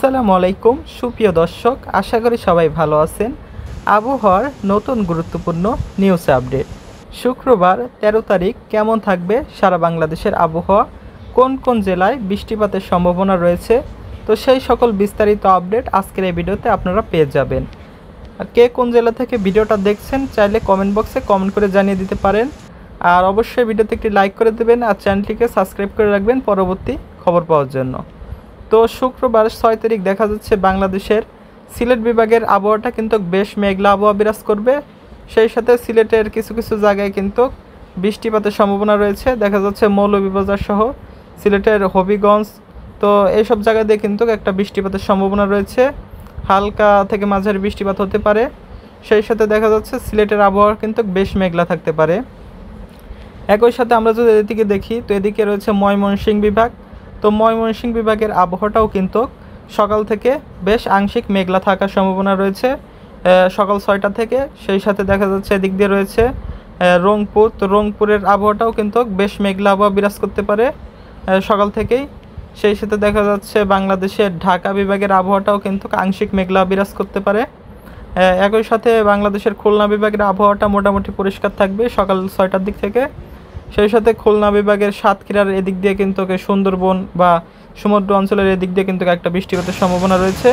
আসসালামু আলাইকুম সুপ্রিয় দর্শক, আশা করি সবাই ভালো আছেন। আবহাওয়ার নতুন গুরুত্বপূর্ণ নিউজ আপডেট। শুক্রবার ১৩ তারিখ কেমন থাকবে সারা বাংলাদেশের আবহাওয়া, কোন কোন জেলায় বৃষ্টিপাতের সম্ভাবনা রয়েছে, তো সেই সকল বিস্তারিত আপডেট আজকের এই ভিডিওতে আপনারা পেয়ে যাবেন। কে কোন জেলা থেকে ভিডিওটা দেখছেন চাইলে কমেন্ট বক্সে কমেন্ট করে জানিয়ে দিতে পারেন। আর অবশ্যই ভিডিওতে একটি লাইক করে দেবেন আর চ্যানেলটিকে সাবস্ক্রাইব করে রাখবেন পরবর্তী খবর পাওয়ার জন্য। তো শুক্রবার ৬ তারিখ দেখা যাচ্ছে বাংলাদেশের সিলেট বিভাগের আবহাওয়াটা কিন্তু বেশ মেঘলা আবহাওয়া বিরাজ করবে। সেই সাথে সিলেটের কিছু কিছু জায়গায় কিন্তু বৃষ্টিপাতের সম্ভাবনা রয়েছে। দেখা যাচ্ছে মৌলভীবাজার সহ সিলেটের হবিগঞ্জ, তো এইসব জায়গা দিয়ে কিন্তু একটা বৃষ্টিপাতের সম্ভাবনা রয়েছে। হালকা থেকে মাঝারি বৃষ্টিপাত হতে পারে। সেই সাথে দেখা যাচ্ছে সিলেটের আবহাওয়া কিন্তু বেশ মেঘলা থাকতে পারে। একই সাথে আমরা যদি এদিকে দেখি, তো এদিকে রয়েছে ময়মনসিংহ বিভাগ। তো ময়মনসিংহ বিভাগের আবহাওয়াটাও কিন্তু সকাল থেকে বেশ আংশিক মেঘলা থাকার সম্ভাবনা রয়েছে সকাল ৬টা থেকে। সেই সাথে দেখা যাচ্ছে এদিক দিয়ে রয়েছে রংপুর। তো রংপুরের আবহাওয়াটাও কিন্তু বেশ মেঘলা আবহাওয়া বিরাজ করতে পারে সকাল থেকেই। সেই সাথে দেখা যাচ্ছে বাংলাদেশের ঢাকা বিভাগের আবহাওয়াটাও কিন্তু আংশিক মেঘলা বিরাজ করতে পারে। একই সাথে বাংলাদেশের খুলনা বিভাগের আবহাওয়াটা মোটামুটি পরিষ্কার থাকবে সকাল ৬টার দিক থেকে। সেই সাথে খুলনা বিভাগের সাতক্ষীরার এদিক দিয়ে কিন্তু সুন্দরবন বা সমুদ্র অঞ্চলের এদিক দিয়ে কিন্তু একটা বৃষ্টিপাতের সম্ভাবনা রয়েছে।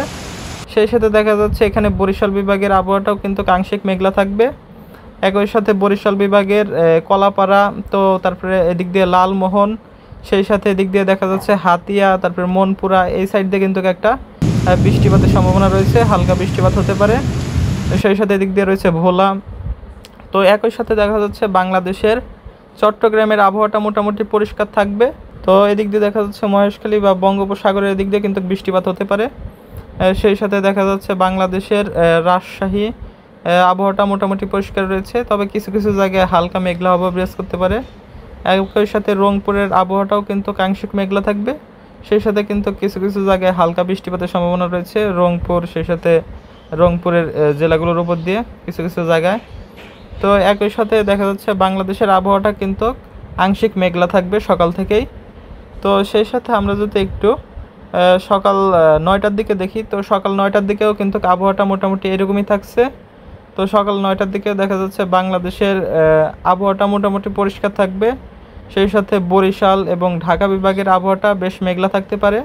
সেই সাথে দেখা যাচ্ছে এখানে বরিশাল বিভাগের আবহাওয়াটাও কিন্তু আংশিক মেঘলা থাকবে। একই সাথে বরিশাল বিভাগের কলাপাড়া, তো তারপরে এদিক দিয়ে লালমোহন, সেই সাথে এদিক দিয়ে দেখা যাচ্ছে হাতিয়া, তারপরে মনপুরা, এই সাইড দিয়ে কিন্তু একটা বৃষ্টিপাতের সম্ভাবনা রয়েছে, হালকা বৃষ্টিপাত হতে পারে। সেই সাথে এদিক দিয়ে রয়েছে ভোলা। তো একই সাথে দেখা যাচ্ছে বাংলাদেশের চট্টগ্রামের আবহাওয়াটা মোটামুটি পরিষ্কার থাকবে। তো এদিক দিয়ে দেখা যাচ্ছে মহেশখালী বা বঙ্গোপসাগরের এদিক দিয়ে কিন্তু বৃষ্টিপাত হতে পারে। সেই সাথে দেখা যাচ্ছে বাংলাদেশের রাজশাহী আবহাওয়াটা মোটামুটি পরিষ্কার রয়েছে, তবে কিছু কিছু জায়গায় হালকা মেঘলা আবহাওয়া বিরাজ করতে পারে। একই সাথে রংপুরের আবহাওয়াটাও কিন্তু আংশিক মেঘলা থাকবে। সেই সাথে কিন্তু কিছু কিছু জায়গায় হালকা বৃষ্টিপাতের সম্ভাবনা রয়েছে রংপুর, সেই সাথে রংপুরের জেলাগুলোর উপর দিয়ে কিছু কিছু জায়গায়। তো একই সাথে দেখা যাচ্ছে বাংলাদেশের আবহাওয়াটা কিন্তু আংশিক মেঘলা থাকবে সকাল থেকেই। তো সেই সাথে আমরা যদি একটু সকাল ৯টার দিকে দেখি, তো সকাল ৯টার দিকেও কিন্তু আবহাওয়াটা মোটামুটি এরকমই থাকছে। তো সকাল ৯টার দিকে দেখা যাচ্ছে বাংলাদেশের আবহাওয়াটা মোটামুটি পরিষ্কার থাকবে। সেই সাথে বরিশাল এবং ঢাকা বিভাগের আবহাওয়াটা বেশ মেঘলা থাকতে পারে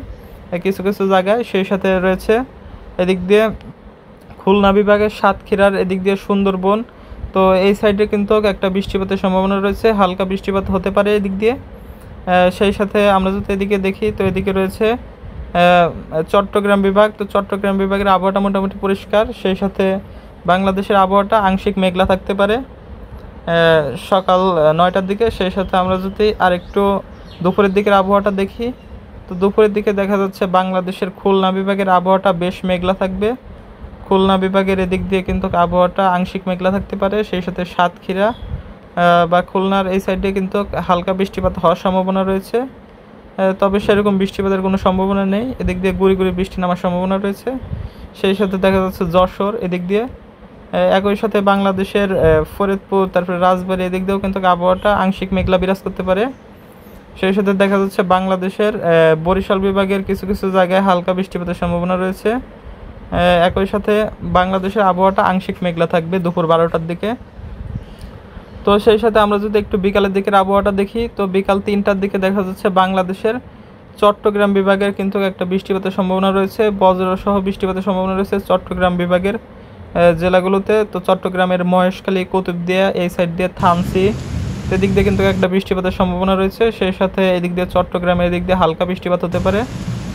কিছু কিছু জায়গায়। সেই সাথে রয়েছে এদিক দিয়ে খুলনা বিভাগের সাতক্ষীরার এদিক দিয়ে সুন্দরবন, তো এই সাইডে কিন্তু একটা বৃষ্টিপাতের সম্ভাবনা রয়েছে, হালকা বৃষ্টিপাত হতে পারে এদিক দিয়ে। সেই সাথে আমরা যদি এদিকে দেখি, তো এদিকে রয়েছে চট্টগ্রাম বিভাগ। তো চট্টগ্রাম বিভাগের আবহাওয়াটা মোটামুটি পরিষ্কার। সেই সাথে বাংলাদেশের আবহাওয়াটা আংশিক মেঘলা থাকতে পারে সকাল ৯টার দিকে। সেই সাথে আমরা যদি আরেকটু দুপুরের দিকের আবহাওয়াটা দেখি, তো দুপুরের দিকে দেখা যাচ্ছে বাংলাদেশের খুলনা বিভাগের আবহাওয়াটা বেশ মেঘলা থাকবে। খুলনা বিভাগের এদিক দিয়ে কিন্তু আবহাওয়াটা আংশিক মেঘলা থাকতে পারে। সেই সাথে সাতক্ষীরা বা খুলনার এই সাইডে কিন্তু হালকা বৃষ্টিপাত হওয়ার সম্ভাবনা রয়েছে, তবে সেরকম বৃষ্টিপাতের কোনো সম্ভাবনা নেই। এদিক দিয়ে গুঁড়ি গুঁড়ি বৃষ্টি নামার সম্ভাবনা রয়েছে। সেই সাথে দেখা যাচ্ছে যশোর এদিক দিয়ে। একই সাথে বাংলাদেশের ফরিদপুর, তারপরে রাজবাড়ী এদিক দিয়েও কিন্তু আবহাওয়াটা আংশিক মেঘলা বিরাজ করতে পারে। সেই সাথে দেখা যাচ্ছে বাংলাদেশের বরিশাল বিভাগের কিছু কিছু জায়গায় হালকা বৃষ্টিপাতের সম্ভাবনা রয়েছে। একই সাথে বাংলাদেশের আবহাওয়াটা আংশিক মেঘলা থাকবে দুপুর 12টার দিকে। তো সেই সাথে আমরা যদি একটু বিকালের দিকের আবহাওয়াটা দেখি, তো বিকাল 3টার দিকে দেখা যাচ্ছে বাংলাদেশের চট্টগ্রাম বিভাগের কিন্তু একটা বৃষ্টিপাতের সম্ভাবনা রয়েছে, বজ্রসহ বৃষ্টিপাতের সম্ভাবনা রয়েছে চট্টগ্রাম বিভাগের জেলাগুলোতে। তো চট্টগ্রামের মহেশখালী, কুতুবদিয়া, এই সাইড দিয়ে থানচি, এদিক দিয়ে কিন্তু একটা বৃষ্টিপাতের সম্ভাবনা রয়েছে। সেই সাথে এদিক দিয়ে চট্টগ্রামের এদিক দিয়ে হালকা বৃষ্টিপাত হতে পারে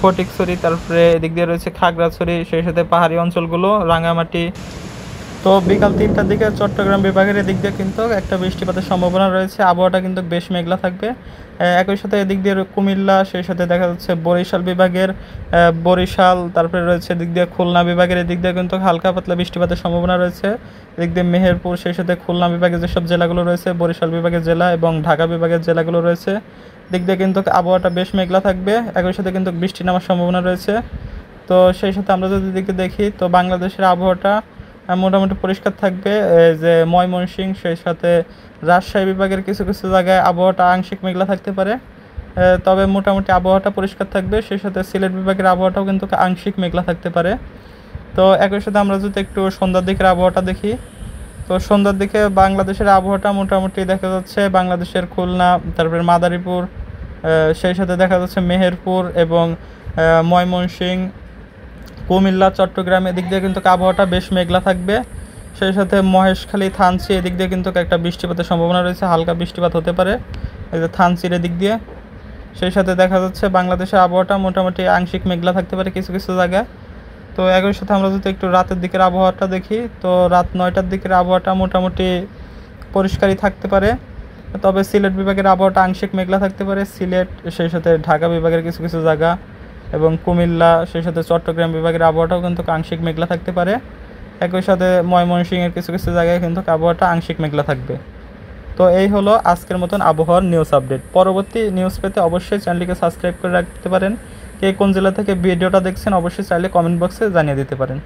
ফটিকছড়ি, তারপরে এদিক দিয়ে রয়েছে খাগড়াছড়ি, সেই সাথে পাহাড়ি অঞ্চলগুলো রাঙামাটি। তো বিকাল 3টার দিকে চট্টগ্রাম বিভাগের এদিক দিয়ে কিন্তু একটা বৃষ্টিপাতের সম্ভাবনা রয়েছে, আবহাওয়াটা কিন্তু বেশ মেঘলা থাকবে। একই সাথে এদিক দিয়ে কুমিল্লা, সেই সাথে দেখা যাচ্ছে বরিশাল বিভাগের বরিশাল, তারপরে রয়েছে এদিক দিয়ে খুলনা বিভাগের এদিক দিয়ে কিন্তু হালকা পাতলা বৃষ্টিপাতের সম্ভাবনা রয়েছে। এদিক দিয়ে মেহেরপুর, সেই সাথে খুলনা বিভাগের যেসব জেলাগুলো রয়েছে, বরিশাল বিভাগের জেলা এবং ঢাকা বিভাগের জেলাগুলো রয়েছে, দিক দিয়ে কিন্তু আবহাওয়াটা বেশ মেঘলা থাকবে। একই সাথে কিন্তু বৃষ্টি নামার সম্ভাবনা রয়েছে। তো সেই সাথে আমরা যদি দিকে দেখি, তো বাংলাদেশের আবহাওয়াটা মোটামুটি পরিষ্কার থাকবে। যে ময়মনসিংহ, সেই সাথে রাজশাহী বিভাগের কিছু কিছু জায়গায় আবহাওয়াটা আংশিক মেঘলা থাকতে পারে। তবে মোটামুটি আবহাওয়াটা পরিষ্কার থাকবে। সেই সাথে সিলেট বিভাগের আবহাওয়াটাও কিন্তু আংশিক মেঘলা থাকতে পারে। তো একই সাথে আমরা যদি একটু সন্ধ্যার দিকের আবহাওয়াটা দেখি, তো সন্ধ্যার দিকে বাংলাদেশের আবহাওয়াটা মোটামুটি দেখা যাচ্ছে বাংলাদেশের খুলনা, তারপরে মাদারীপুর, সেই সাথে দেখা যাচ্ছে মেহেরপুর এবং ময়মনসিংহ, কুমিল্লা, চট্টগ্রাম এদিক দিয়ে কিন্তু আবহাওয়াটা বেশ মেঘলা থাকবে। সেই সাথে মহেশখালী, থানচি এদিক দিয়ে কিন্তু একটা বৃষ্টিপাতের সম্ভাবনা রয়েছে, হালকা বৃষ্টিপাত হতে পারে এই যে থানচির এদিক দিয়ে। সেই সাথে দেখা যাচ্ছে বাংলাদেশের আবহাওয়াটা মোটামুটি আংশিক মেঘলা থাকতে পারে কিছু কিছু জায়গায়। তো একই সাথে আমরা যদি একটু রাতের দিকের আবহাওয়াটা দেখি, তো রাত 9টার দিকের আবহাওয়াটা মোটামুটি পরিষ্কারই থাকতে পারে। তবে সিলেট বিভাগের আবহাওয়াটা আংশিক মেঘলা থাকতে পারে। সিলেট, সেই সাথে ঢাকা বিভাগের কিছু কিছু জায়গা এবং কুমিল্লা, সেই সাথে চট্টগ্রাম বিভাগের আবহাওয়াটাও কিন্তু আংশিক মেঘলা থাকতে পারে। একই সাথে ময়মনসিংহের কিছু কিছু জায়গায় কিন্তু আবহাওয়াটা আংশিক মেঘলা থাকবে। তো এই হলো আজকের মতন আবহাওয়ার নিউজ আপডেট। পরবর্তী নিউজ পেতে অবশ্যই চ্যানেলটিকে সাবস্ক্রাইব করে রাখতে পারেন। কে কোন জেলা থেকে ভিডিওটা দেখছেন অবশ্যই চাইলে কমেন্ট বক্সে জানিয়ে দিতে পারেন।